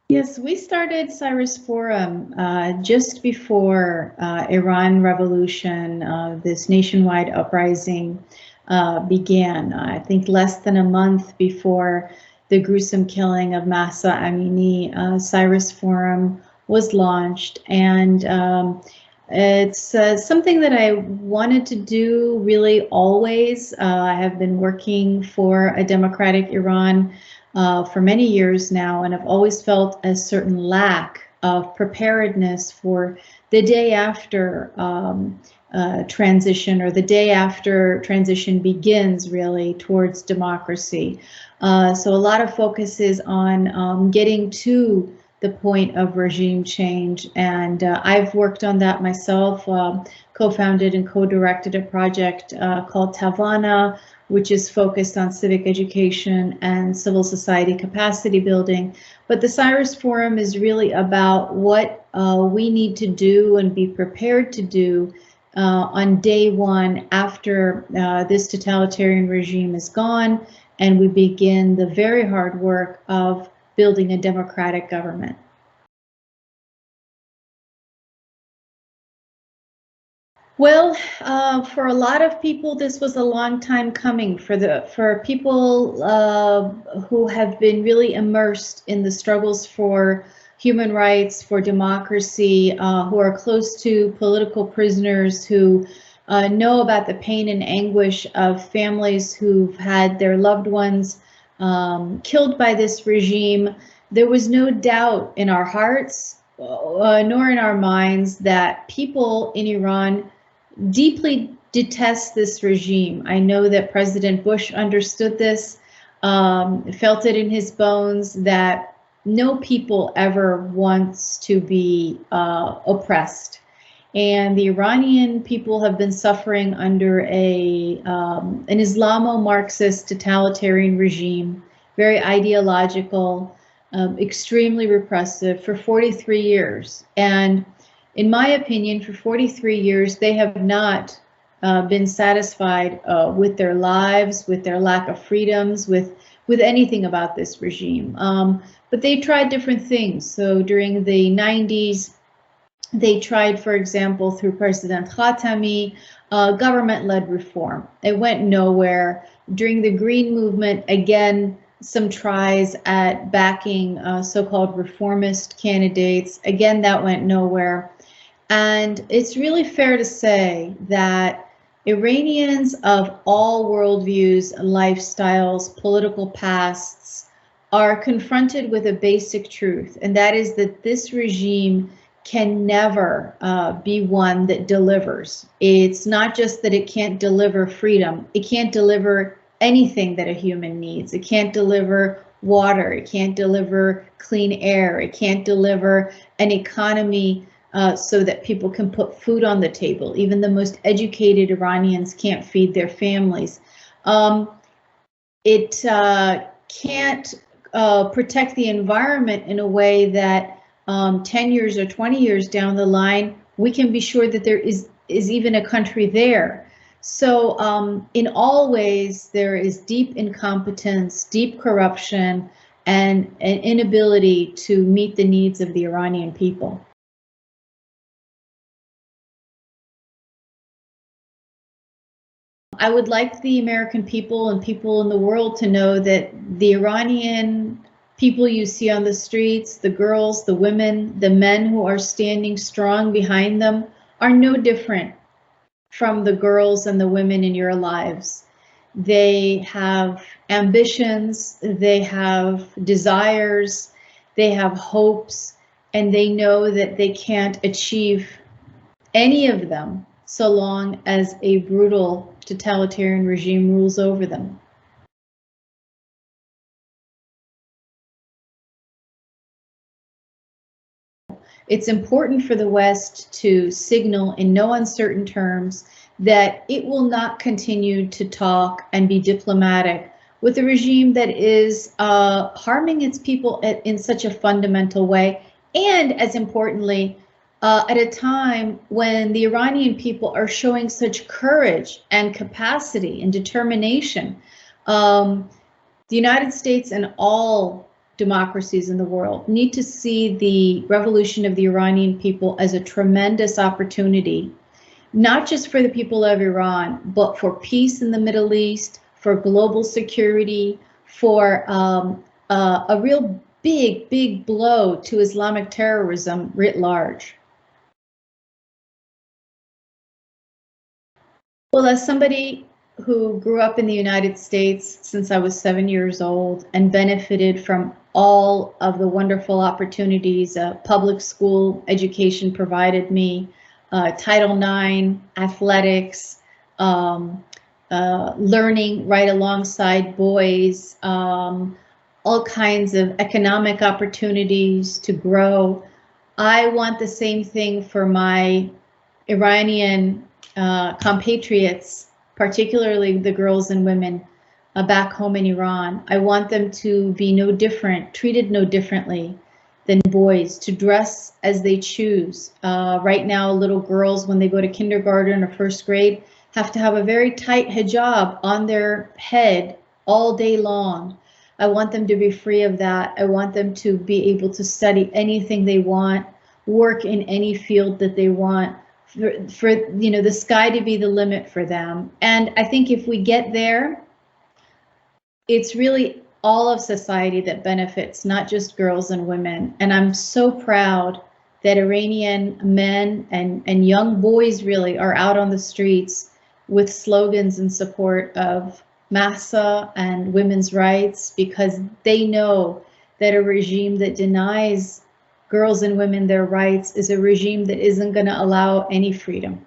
Yes, we started Cyrus Forum just before Iran Revolution, this nationwide uprising began. I think less than a month before the gruesome killing of Mahsa Amini, Cyrus Forum was launched, and it's something that I wanted to do really always. I have been working for a democratic Iran for many years now, and I've always felt a certain lack of preparedness for the day after transition, or the day after transition begins, really, towards democracy. So a lot of focus is on getting to the point of regime change, and I've worked on that myself, co-founded and co-directed a project called Tavana, which is focused on civic education and civil society capacity building. But the Cyrus Forum is really about what we need to do and be prepared to do on day one after this totalitarian regime is gone, and we begin the very hard work of building a democratic government. Well, for a lot of people, this was a long time coming. For people who have been really immersed in the struggles for human rights, for democracy, who are close to political prisoners, who know about the pain and anguish of families who've had their loved ones killed by this regime, there was no doubt in our hearts, nor in our minds, that people in Iran deeply detest this regime. I know that President Bush understood this, felt it in his bones, that no people ever wants to be oppressed. And the Iranian people have been suffering under an Islamo-Marxist totalitarian regime, very ideological, extremely repressive, for 43 years. And in my opinion, for 43 years, they have not been satisfied with their lives, with their lack of freedoms, with anything about this regime. But they tried different things. So during the 90s, they tried, for example, through President Khatami, government-led reform. It went nowhere. During the Green Movement, again, some tries at backing so-called reformist candidates. Again, that went nowhere. And it's really fair to say that Iranians of all worldviews, lifestyles, political pasts are confronted with a basic truth, and that is that this regime can never be one that delivers. It's not just that it can't deliver freedom, it can't deliver anything that a human needs. It can't deliver water, it can't deliver clean air, it can't deliver an economy so that people can put food on the table. Even the most educated Iranians can't feed their families. It can't protect the environment in a way that 10 years or 20 years down the line, we can be sure that there is even a country there. So in all ways, there is deep incompetence, deep corruption, and an inability to meet the needs of the Iranian people. I would like the American people and people in the world to know that the Iranian people you see on the streets, the girls, the women, the men who are standing strong behind them, are no different from the girls and the women in your lives. They have ambitions, they have desires, they have hopes, and they know that they can't achieve any of them so long as a brutal totalitarian regime rules over them. It's important for the West to signal in no uncertain terms that it will not continue to talk and be diplomatic with a regime that is harming its people in such a fundamental way, and as importantly, at a time when the Iranian people are showing such courage and capacity and determination. The United States and all democracies in the world need to see the revolution of the Iranian people as a tremendous opportunity, not just for the people of Iran, but for peace in the Middle East, for global security, for a real big blow to Islamic terrorism writ large. Well, as somebody who grew up in the United States since I was 7 years old and benefited from all of the wonderful opportunities public school education provided me, Title IX, athletics, learning right alongside boys, all kinds of economic opportunities to grow. I want the same thing for my Iranian compatriots, particularly the girls and women back home in Iran. I want them to be no different, treated no differently than boys, to dress as they choose. Right now, little girls, when they go to kindergarten or first grade, have to have a very tight hijab on their head all day long. I want them to be free of that. I want them to be able to study anything they want, work in any field that they want, for you know, the sky to be the limit for them. And I think if we get there, it's really all of society that benefits, not just girls and women. And I'm so proud that Iranian men and young boys really are out on the streets with slogans in support of Mahsa and women's rights, because they know that a regime that denies girls and women their rights is a regime that isn't going to allow any freedom.